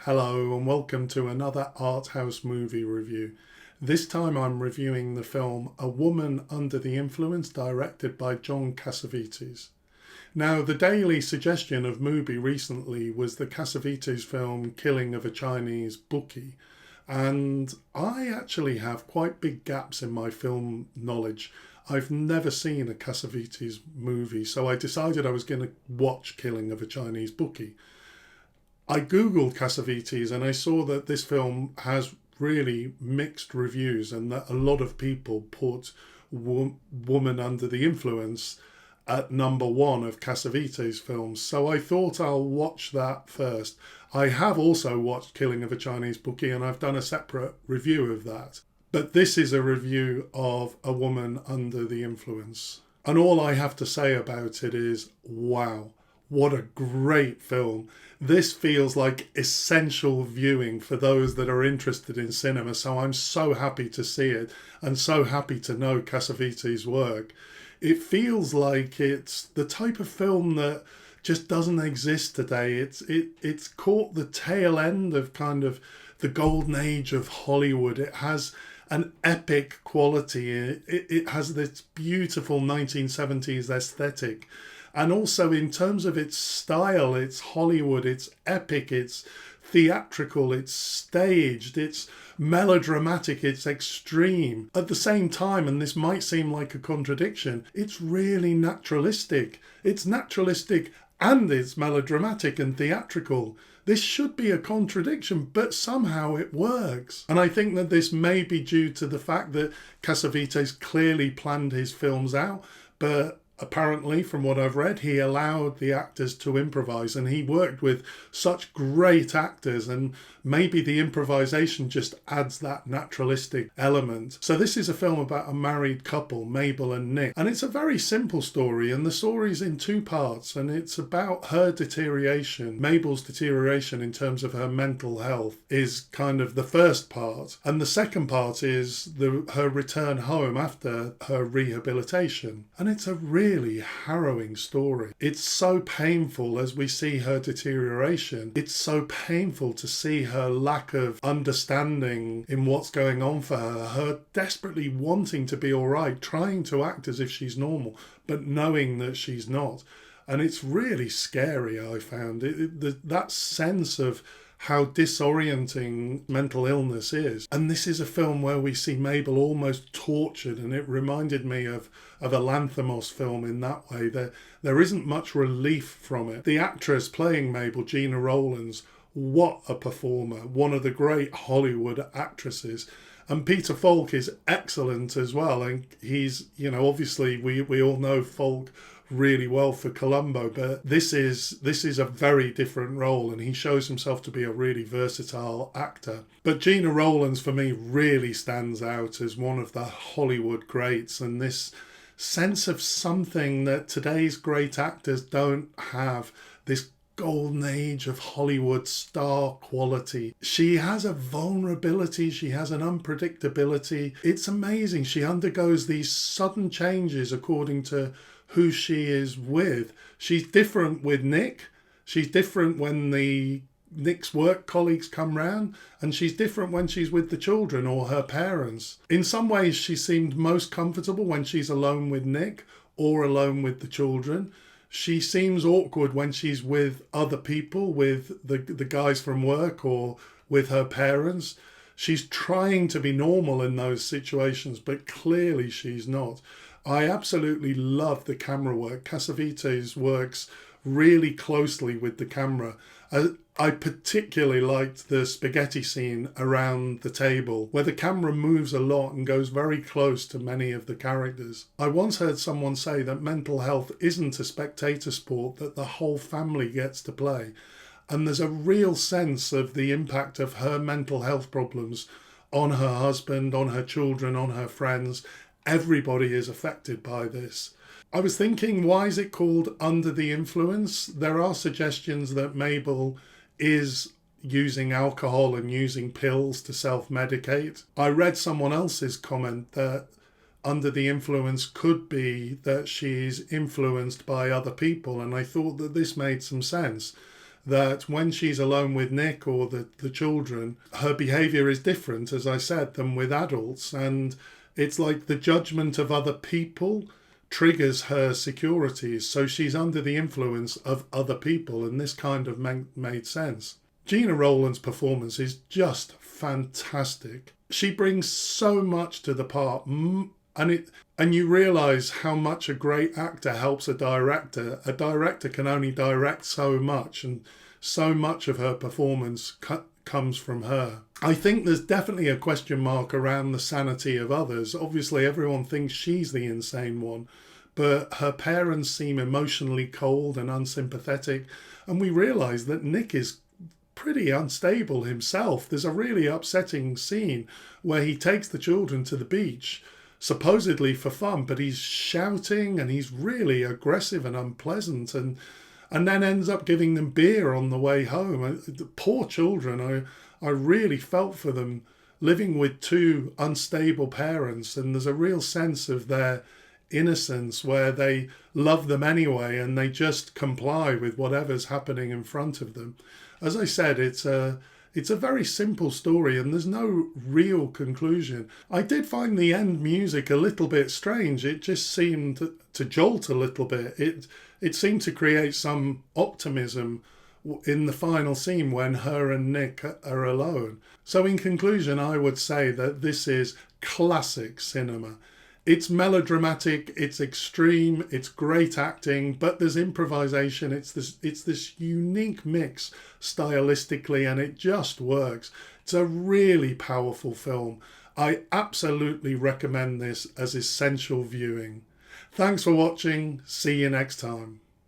Hello and welcome to another art house movie review. This time I'm reviewing the film A Woman Under the Influence, directed by John Cassavetes. Now, the daily suggestion of movie recently was the Cassavetes film Killing of a Chinese Bookie, and I actually have quite big gaps in my film knowledge. I've never seen a Cassavetes movie, so I decided I was going to watch Killing of a Chinese Bookie. I googled Cassavetes and I saw that this film has really mixed reviews and that a lot of people put Woman Under the Influence at number one of Cassavetes films. So I thought I'll watch that first. I have also watched Killing of a Chinese Bookie and I've done a separate review of that. But this is a review of A Woman Under the Influence. And all I have to say about it is, wow. What a great film. This feels like essential viewing for those that are interested in cinema. So I'm so happy to see it and so happy to know Cassavetes' work. It feels like it's the type of film that just doesn't exist today. It's caught the tail end of kind of the golden age of Hollywood. It has an epic quality. It has this beautiful 1970s aesthetic. And also in terms of its style, it's Hollywood, it's epic, it's theatrical, it's staged, it's melodramatic, it's extreme. At the same time, and this might seem like a contradiction, it's really naturalistic. It's naturalistic and it's melodramatic and theatrical. This should be a contradiction, but somehow it works. And I think that this may be due to the fact that Cassavetes clearly planned his films out, but apparently, from what I've read, he allowed the actors to improvise and he worked with such great actors, and maybe the improvisation just adds that naturalistic element. So this is a film about a married couple, Mabel and Nick, and it's a very simple story, and the story's in two parts, and it's about her deterioration. Mabel's deterioration in terms of her mental health is kind of the first part, and the second part is her return home after her rehabilitation. And it's a really harrowing story. It's so painful as we see her deterioration. It's so painful to see her lack of understanding in what's going on for her desperately wanting to be all right, trying to act as if she's normal, but knowing that she's not. And it's really scary, I found. That sense of how disorienting mental illness is. And this is a film where we see Mabel almost tortured, and it reminded me of a Lanthimos film in that way. There isn't much relief from it. The actress playing Mabel, Gina Rowlands, what a performer. One of the great Hollywood actresses. And Peter Falk is excellent as well. And he's, obviously we all know Falk really well for Columbo, but this is a very different role, and he shows himself to be a really versatile actor. But Gina Rowlands for me really stands out as one of the Hollywood greats, and this sense of something that today's great actors don't have, this golden age of Hollywood star quality. She has a vulnerability, she has an unpredictability. It's amazing. She undergoes these sudden changes according to who she is with. She's different with Nick. She's different when Nick's work colleagues come round, and she's different when she's with the children or her parents. In some ways, she seemed most comfortable when she's alone with Nick or alone with the children. She seems awkward when she's with other people, with the guys from work or with her parents. She's trying to be normal in those situations, but clearly she's not. I absolutely love the camera work. Cassavetes works really closely with the camera. I particularly liked the spaghetti scene around the table, where the camera moves a lot and goes very close to many of the characters. I once heard someone say that mental health isn't a spectator sport that the whole family gets to play. And there's a real sense of the impact of her mental health problems on her husband, on her children, on her friends. Everybody is affected by this. I was thinking, why is it called Under the Influence? There are suggestions that Mabel is using alcohol and using pills to self-medicate. I read someone else's comment that under the influence could be that she's influenced by other people, and I thought that this made some sense. that when she's alone with Nick or the children, her behaviour is different, as I said, than with adults. And it's like the judgment of other people triggers her securities. So she's under the influence of other people, and this kind of made sense. Gina Rowland's performance is just fantastic. She brings so much to the part, and you realise how much a great actor helps a director. A director can only direct so much, and so much of her performance comes from her. I think there's definitely a question mark around the sanity of others. Obviously, everyone thinks she's the insane one, but her parents seem emotionally cold and unsympathetic, and we realise that Nick is pretty unstable himself. There's a really upsetting scene where he takes the children to the beach, supposedly for fun, but he's shouting and he's really aggressive and unpleasant, and then ends up giving them beer on the way home. The poor children, I really felt for them living with two unstable parents, and there's a real sense of their innocence where they love them anyway and they just comply with whatever's happening in front of them. As I said, it's a very simple story and there's no real conclusion. I did find the end music a little bit strange. It just seemed to jolt a little bit. It seemed to create some optimism in the final scene when her and Nick are alone. So in conclusion, I would say that this is classic cinema. It's melodramatic, it's extreme, it's great acting, but there's improvisation. It's this unique mix stylistically, and it just works. It's a really powerful film. I absolutely recommend this as essential viewing. Thanks for watching. See you next time.